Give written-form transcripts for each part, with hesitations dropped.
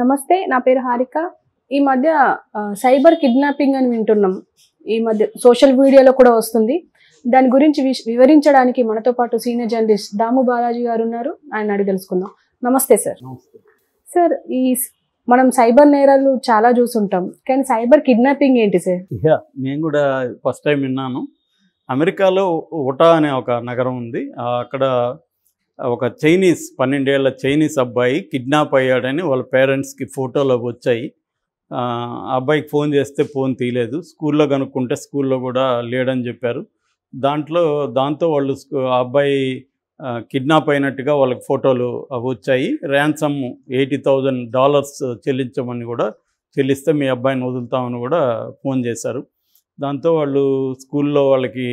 నమస్తే. నా పేరు హారిక. ఈ మధ్య సైబర్ కిడ్నాపింగ్ అని వింటున్నాం. ఈ మధ్య సోషల్ మీడియాలో కూడా వస్తుంది. దాని గురించి వివరించడానికి మనతో పాటు సీనియర్ జర్నలిస్ట్ దాము బాలాజీ గారు ఉన్నారు. ఆయన అడిగి తెలుసుకుందాం. నమస్తే సార్. సార్, మనం సైబర్ నేరాలు చాలా చూసుంటాం, కానీ సైబర్ కిడ్నాపింగ్ ఏంటి సార్? నేను కూడా ఫస్ట్ టైం విన్నాను. అమెరికాలో ఉటా అనే ఒక నగరం ఉంది. అక్కడ ఒక 12 ఏళ్ల చైనీస్ అబ్బాయి కిడ్నాప్ అయ్యాడని వాళ్ళ పేరెంట్స్కి ఫోటోలు వచ్చాయి. ఆ అబ్బాయికి ఫోన్ చేస్తే ఫోన్ తీయలేదు. స్కూల్లో కనుక్కుంటే స్కూల్లో కూడా లేడని చెప్పారు. దాంతో వాళ్ళు ఆ అబ్బాయి కిడ్నాప్ అయినట్టుగా వాళ్ళకి ఫోటోలు వచ్చాయి. ర్యాన్సమ్ $80,000 చెల్లించమని కూడా, చెల్లిస్తే మీ అబ్బాయిని వదులుతామని కూడా ఫోన్ చేశారు. దాంతో వాళ్ళు స్కూల్లో వాళ్ళకి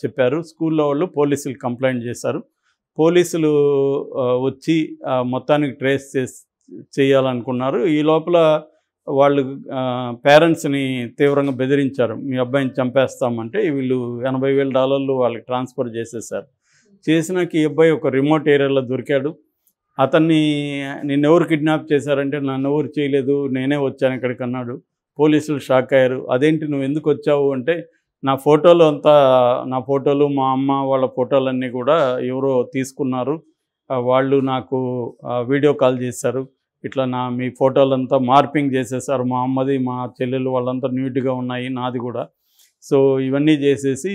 చెప్పారు. స్కూల్లో వాళ్ళు పోలీసులు కంప్లైంట్ చేశారు. పోలీసులు వచ్చి మొత్తానికి ట్రేస్ చేయాలనుకున్నారు. ఈ లోపల వాళ్ళు పేరెంట్స్ని తీవ్రంగా బెదిరించారు. మీ అబ్బాయిని చంపేస్తామంటే వీళ్ళు $80,000 వాళ్ళకి ట్రాన్స్ఫర్ చేసేసారు. చేసినాక ఈ అబ్బాయి ఒక రిమోట్ ఏరియాలో దొరికాడు. అతన్ని నిన్నెవరు కిడ్నాప్ చేశారంటే నన్ను ఎవరు చేయలేదు, నేనే వచ్చాను ఇక్కడికి అన్నాడు. పోలీసులు షాక్ అయ్యారు. అదేంటి నువ్వు ఎందుకు వచ్చావు అంటే, నా ఫోటోలు మా అమ్మ వాళ్ళ ఫోటోలన్నీ కూడా ఎవరో తీసుకున్నారు. వాళ్ళు నాకు వీడియో కాల్ చేశారు. ఇట్లా మీ ఫోటోలంతా మార్పింగ్ చేసేసారు. మా అమ్మది, మా చెల్లెలు వాళ్ళంతా నీట్గా ఉన్నాయి, నాది కూడా. సో ఇవన్నీ చేసేసి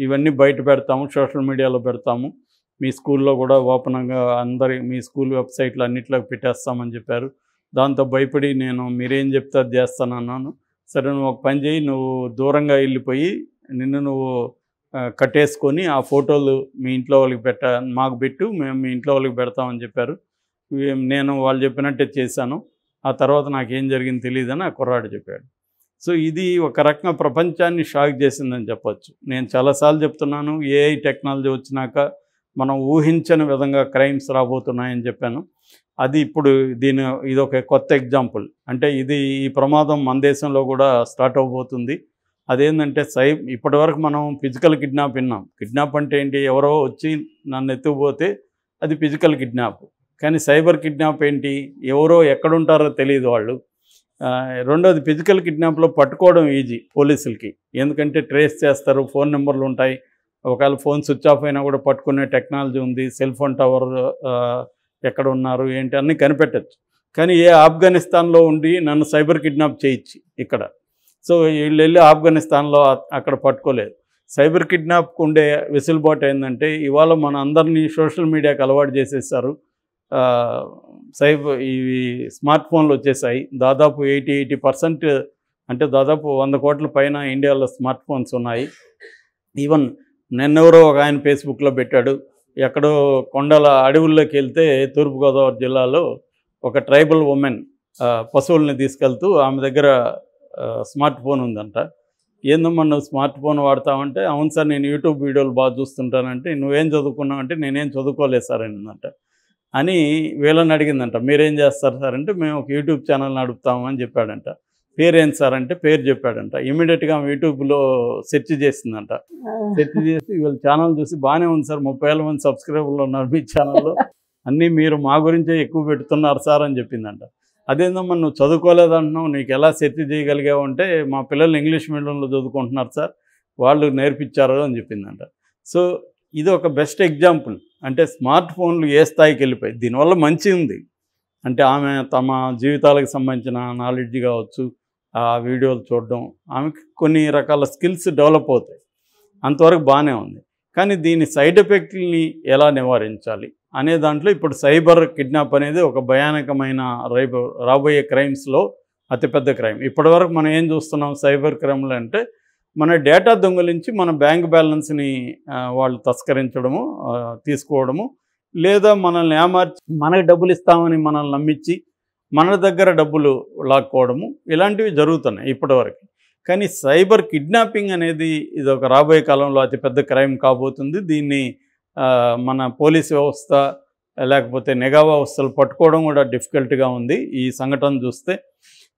ఇవన్నీ బయట పెడతాము, సోషల్ మీడియాలో పెడతాము, మీ స్కూల్లో కూడా ఓపెన్గా మీ స్కూల్ వెబ్సైట్లు అన్నిట్లో పెట్టేస్తామని చెప్పారు. దాంతో భయపడి నేను మీరేం చెప్తే అది చేస్తానన్నాను. సరే నువ్వు ఒక పని చేయి, నువ్వు దూరంగా వెళ్ళిపోయి నువ్వు కట్టేసుకొని ఆ ఫోటోలు మీ ఇంట్లో వాళ్ళకి మాకు పెట్టు, మేము మీ ఇంట్లో వాళ్ళకి పెడతామని చెప్పారు. నేను వాళ్ళు చెప్పినట్టే చేశాను. ఆ తర్వాత నాకేం జరిగింది తెలియదని ఆ కుర్రాడు చెప్పాడు. సో ఇది ఒక రకంగా ప్రపంచాన్ని షాక్ చేసిందని చెప్పచ్చు. నేను చాలాసార్లు చెప్తున్నాను, ఏఐ టెక్నాలజీ వచ్చినాక మనం ఊహించని విధంగా క్రైమ్స్ రాబోతున్నాయని చెప్పాను. అది ఇప్పుడు ఇది ఒక కొత్త ఎగ్జాంపుల్. అంటే ఈ ప్రమాదం మన దేశంలో కూడా స్టార్ట్ అవబోతుంది. అదేంటంటే ఇప్పటివరకు మనం ఫిజికల్ కిడ్నాప్ విన్నాం. కిడ్నాప్ అంటే ఏంటి, ఎవరో వచ్చి నన్ను ఎత్తుకుపోతే అది ఫిజికల్ కిడ్నాప్. కానీ సైబర్ కిడ్నాప్ ఏంటి, ఎవరో ఎక్కడుంటారో తెలియదు వాళ్ళు. రెండోది, ఫిజికల్ కిడ్నాప్లో పట్టుకోవడం ఈజీ పోలీసులకి, ఎందుకంటే ట్రేస్ చేస్తారు, ఫోన్ నెంబర్లు ఉంటాయి. ఒకవేళ ఫోన్ స్విచ్ ఆఫ్ అయినా కూడా పట్టుకునే టెక్నాలజీ ఉంది. సెల్ ఫోన్ టవర్ ఎక్కడ ఉన్నారు ఏంటి అన్నీ కనిపెట్టచ్చు. కానీ ఆఫ్ఘనిస్తాన్లో ఉండి నన్ను సైబర్ కిడ్నాప్ చేయొచ్చు ఇక్కడ. సో వీళ్ళు వెళ్ళి ఆఫ్ఘనిస్తాన్లో అక్కడ పట్టుకోలేదు. సైబర్ కిడ్నాప్కు ఉండే వెసులుబాటు ఏంటంటే, ఇవాళ మన అందరినీ సోషల్ మీడియాకి అలవాటు చేసేసారు. ఇవి స్మార్ట్ ఫోన్లు వచ్చేసాయి. దాదాపు 80% అంటే దాదాపు 100 కోట్ల పైన ఇండియాలో స్మార్ట్ ఫోన్స్ ఉన్నాయి. ఈవెన్ నిన్నెవరో ఒక ఆయన ఫేస్బుక్లో పెట్టాడు, ఎక్కడో కొండల అడవుల్లోకి వెళ్తే తూర్పుగోదావరి జిల్లాలో ఒక ట్రైబల్ ఉమెన్ పశువుల్ని తీసుకెళ్తూ ఆమె దగ్గర స్మార్ట్ ఫోన్ ఉందంట. ఏందమ్మా నువ్వు స్మార్ట్ ఫోన్ వాడతావంటే, అవును సార్ నేను యూట్యూబ్ వీడియోలు బాగా చూస్తుంటానంటే, నువ్వేం చదువుకున్నావు అంటే, నేనేం చదువుకోలేదు సార్ అనిందంట. అని వీళ్ళని అడిగిందంట, మీరేం చేస్తారు సార్ అంటే, మేము ఒక యూట్యూబ్ ఛానల్ నడుపుతాము అని చెప్పాడంట. పేరేంటి సార్ అంటే పేరు చెప్పాడంట. ఇమీడియట్గా యూట్యూబ్లో సెర్చ్ చేసిందంట. సెర్చ్ చేసి వీళ్ళ ఛానల్ చూసి, బాగానే ఉంది సార్, 30,000 మంది సబ్స్క్రైబర్లు ఉన్నారు మీ ఛానల్లో, అన్నీ మీరు మా గురించే ఎక్కువ పెడుతున్నారు సార్ అని చెప్పిందంట. అదేందమ్మా నువ్వు చదువుకోలేదంటున్నావు, నీకు ఎలా సెర్చ్ చేయగలిగావు అంటే, మా పిల్లలు ఇంగ్లీష్ మీడియంలో చదువుకుంటున్నారు సార్, వాళ్ళు నేర్పించారు అని చెప్పిందంట. సో ఇది ఒక బెస్ట్ ఎగ్జాంపుల్. అంటే స్మార్ట్ ఫోన్లు ఏ స్థాయికి వెళ్ళిపోయి, దీనివల్ల మంచి ఉంది. అంటే ఆమె తమ జీవితాలకు సంబంధించిన నాలెడ్జ్ కావచ్చు, ఆ వీడియోలు చూడడం, ఆమెకి కొన్ని రకాల స్కిల్స్ డెవలప్ అవుతాయి, అంతవరకు బాగానే ఉంది. కానీ దీని సైడ్ ఎఫెక్ట్ని ఎలా నివారించాలి అనే దాంట్లో ఇప్పుడు సైబర్ కిడ్నాప్ అనేది ఒక భయానకమైన రాబోయే క్రైమ్స్లో అతిపెద్ద క్రైమ్. ఇప్పటివరకు మనం ఏం చూస్తున్నాం సైబర్ క్రైమ్లు అంటే, మన డేటా దొంగిలించి మన బ్యాంక్ బ్యాలెన్స్ని వాళ్ళు తస్కరించడము, తీసుకోవడము, లేదా మనల్ని ఏమార్చి మనకి డబ్బులు ఇస్తామని మనల్ని నమ్మించి మన దగ్గర డబ్బులు లాక్కోవడము, ఇలాంటివి జరుగుతున్నాయి ఇప్పటివరకు. కానీ సైబర్ కిడ్నాపింగ్ అనేది ఇది ఒక రాబోయే కాలంలో అతిపెద్ద క్రైమ్ కాబోతుంది. దీన్ని మన పోలీస్ వ్యవస్థ లేకపోతే నిఘా వ్యవస్థలు పట్టుకోవడం కూడా డిఫికల్ట్గా ఉంది ఈ సంఘటన చూస్తే.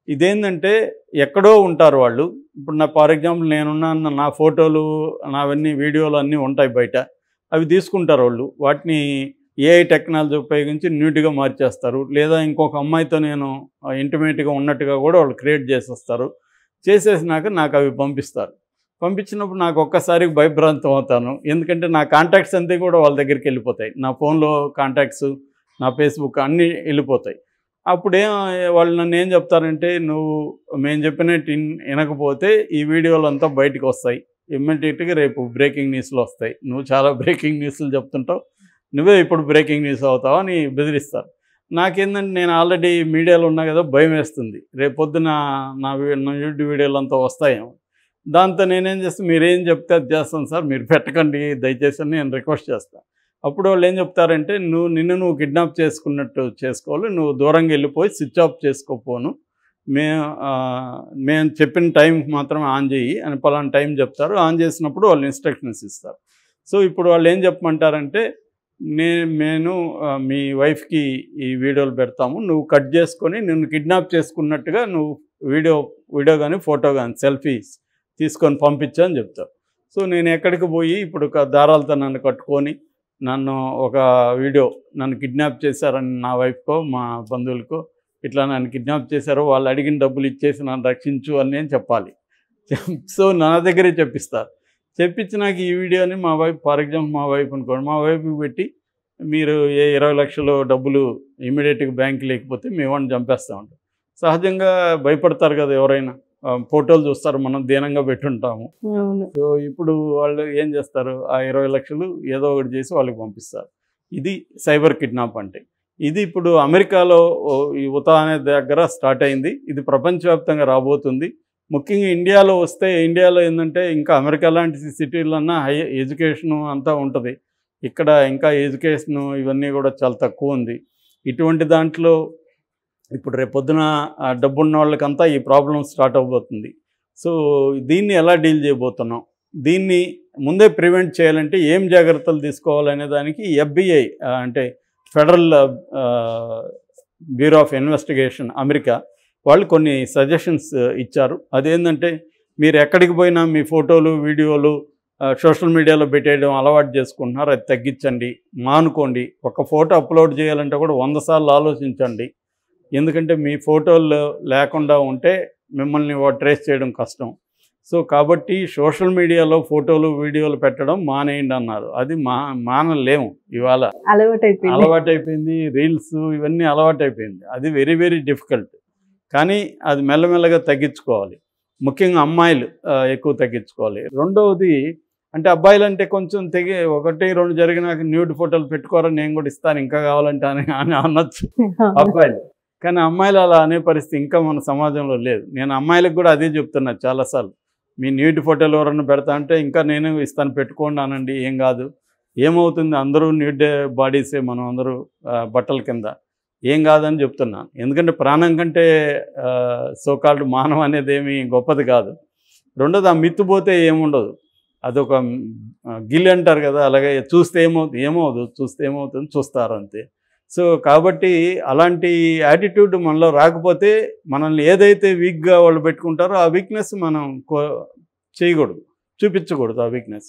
ఇదేంటంటే ఎక్కడో ఉంటారు వాళ్ళు. ఇప్పుడు ఫర్ ఎగ్జాంపుల్ నేనున్న నా ఫోటోలు, నావన్నీ వీడియోలు అన్నీ ఉంటాయి బయట, అవి తీసుకుంటారు వాళ్ళు. వాటిని ఏఐ టెక్నాలజీ ఉపయోగించి న్యూట్గా మార్చేస్తారు. లేదా ఇంకొక అమ్మాయితో నేను ఇంటిమేట్గా ఉన్నట్టుగా కూడా వాళ్ళు క్రియేట్ చేసేస్తారు. చేసేసినాక నాకు అవి పంపిస్తారు. పంపించినప్పుడు నాకు ఒక్కసారికి భయభ్రాంతం అవుతాను. ఎందుకంటే నా కాంటాక్ట్స్ అంతా కూడా వాళ్ళ దగ్గరికి వెళ్ళిపోతాయి. నా ఫోన్లో కాంటాక్ట్స్, నా ఫేస్బుక్ అన్నీ వెళ్ళిపోతాయి. అప్పుడేం వాళ్ళు నన్ను ఏం చెప్తారంటే, నువ్వు మేము చెప్పినట్టు వినకపోతే ఈ వీడియోలు అంతా బయటకు వస్తాయి, ఇమ్మీడియట్గా రేపు బ్రేకింగ్ న్యూస్లో వస్తాయి, నువ్వు చాలా బ్రేకింగ్ న్యూస్లు చెప్తుంటావు, నువ్వే ఇప్పుడు బ్రేకింగ్ న్యూస్ అవుతావు అని బెదిరిస్తారు. నాకేందంటే నేను ఆల్రెడీ మీడియాలో ఉన్నా కదా, భయం వేస్తుంది. రేపు పొద్దున నా యూట్యూబ్ వీడియోలు అంతా వస్తాయేమో. దాంతో నేనేం చేస్తాను, మీరేం చెప్తే అది చేస్తాను సార్, మీరు పెట్టకండి దయచేసి అని నేను రిక్వెస్ట్ చేస్తాను. అప్పుడు వాళ్ళు ఏం చెప్తారంటే, నిన్ను కిడ్నాప్ చేసుకున్నట్టు చేసుకోవాలి, నువ్వు దూరంగా వెళ్ళిపోయి స్విచ్ ఆఫ్ చేసుకోపోను, మేము చెప్పిన టైంకి మాత్రమే ఆన్ చేయి అని పలానా టైం చెప్తారు. ఆన్ చేసినప్పుడు వాళ్ళు ఇన్స్ట్రక్షన్స్ ఇస్తారు. సో ఇప్పుడు వాళ్ళు ఏం చెప్పమంటారంటే, నేను మీ వైఫ్కి ఈ వీడియోలు పెడతాము, నువ్వు కట్ చేసుకొని నిన్ను కిడ్నాప్ చేసుకున్నట్టుగా నువ్వు వీడియో కానీ ఫోటో కానీ సెల్ఫీస్ తీసుకొని పంపించు అని చెప్తారు. సో నేను ఎక్కడికి పోయి ఇప్పుడు దారాలతో నన్ను కట్టుకొని నన్ను ఒక వీడియో, నన్ను కిడ్నాప్ చేశారని నా వైఫ్కో మా బంధువులకో, ఇట్లా నన్ను కిడ్నాప్ చేశారో, వాళ్ళు అడిగిన డబ్బులు ఇచ్చేసి నన్ను రక్షించు అని నేను చెప్పాలి. సో నా దగ్గరే చెప్పిస్తారు. చెప్పించినాక ఈ వీడియోని మా వైఫ్, ఫర్ ఎగ్జాంపుల్ మా వైఫ్ అనుకోండి, మా వైఫ్కి పెట్టి, మీరు 20 లక్షలు డబ్బులు ఇమీడియట్గా బ్యాంక్ లేకపోతే మేమని చంపేస్తూ ఉంటాం. సహజంగా భయపడతారు కదా ఎవరైనా, ఫోటోలు చూస్తారు, మనం దీనంగా పెట్టుంటాము. సో ఇప్పుడు వాళ్ళు ఏం చేస్తారు, ఆ 20 లక్షలు ఏదో ఒకటి చేసి వాళ్ళకి పంపిస్తారు. ఇది సైబర్ కిడ్నాప్ అంటే. ఇది ఇప్పుడు అమెరికాలో ఈ ఉతా అనే దగ్గర స్టార్ట్ అయింది. ఇది ప్రపంచవ్యాప్తంగా రాబోతుంది. ముఖ్యంగా ఇండియాలో వస్తే, ఇండియాలో ఏంటంటే ఇంకా అమెరికా లాంటి సిటీలన్నా హై ఎడ్యుకేషను అంతా ఉంటుంది. ఇక్కడ ఇంకా ఎడ్యుకేషను ఇవన్నీ కూడా చాలా తక్కువ ఉంది. ఇటువంటి దాంట్లో ఇప్పుడు రేపొద్దున డబ్బున్న వాళ్ళకంతా ఈ ప్రాబ్లం స్టార్ట్ అవబోతుంది. సో దీన్ని ఎలా డీల్ చేయబోతున్నాం, దీన్ని ముందే ప్రివెంట్ చేయాలంటే ఏం జాగ్రత్తలు తీసుకోవాలనే దానికి FBI అంటే federal bureau of investigation America వాళ్ళు కొన్ని సజెషన్స్ ఇచ్చారు. అదేంటంటే, మీరు ఎక్కడికి పోయినా మీ ఫోటోలు వీడియోలు సోషల్ మీడియాలో పెట్టేయడం అలవాటు చేసుకుంటున్నారు, అది తగ్గించండి, మానుకోండి. ఒక ఫోటో అప్లోడ్ చేయాలంటే కూడా 100 సార్లు ఆలోచించండి. ఎందుకంటే మీ ఫోటోలు లేకుండా ఉంటే మిమ్మల్ని ట్రేస్ చేయడం కష్టం. సో కాబట్టి సోషల్ మీడియాలో ఫోటోలు వీడియోలు పెట్టడం మానేయండి అన్నారు. అది మానలేము, ఇవాళ అలవాటైపోయింది. రీల్స్ ఇవన్నీ అలవాటైపోయింది. అది వెరీ వెరీ డిఫికల్ట్. కానీ అది మెల్లమెల్లగా తగ్గించుకోవాలి. ముఖ్యంగా అమ్మాయిలు ఎక్కువ తగ్గించుకోవాలి. రెండవది అంటే, అబ్బాయిలు అంటే కొంచెం 1-2 జరిగినాక న్యూడ్ ఫోటోలు పెట్టుకోరని నేను కూడా ఇస్తాను, ఇంకా కావాలంటే అని అనొచ్చు అబ్బాయిలు. కానీ అమ్మాయిలు అలా అనే పరిస్థితి ఇంకా మన సమాజంలో లేదు. నేను అమ్మాయిలకు కూడా అదే చెప్తున్నా చాలాసార్లు, మీ న్యూడ్ ఫోటోలు ఎవరన్నా పెడతా అంటే ఇంకా నేను ఇస్తాను, పెట్టుకోండి అనండి, ఏం కాదు, ఏమవుతుంది, అందరూ న్యూడ్ బాడీసే, మనం అందరూ బట్టల కింద, ఏం కాదని చెప్తున్నాను. ఎందుకంటే ప్రాణం కంటే సోకాల్డ్ మానవం అనేది ఏమీ గొప్పది కాదు. రెండోది, ఆ మిత్తుపోతే ఏముండదు, అదొక గిల్ అంటారు కదా, అలాగే చూస్తే ఏమవుతుంది చూస్తే ఏమవుతుంది చూస్తారు అంతే. సో కాబట్టి అలాంటి యాటిట్యూడ్ మనలో రాకపోతే, మనల్ని ఏదైతే వీక్గా వాళ్ళు పెట్టుకుంటారో ఆ వీక్నెస్ మనం చేయకూడదు, చూపించకూడదు ఆ వీక్నెస్.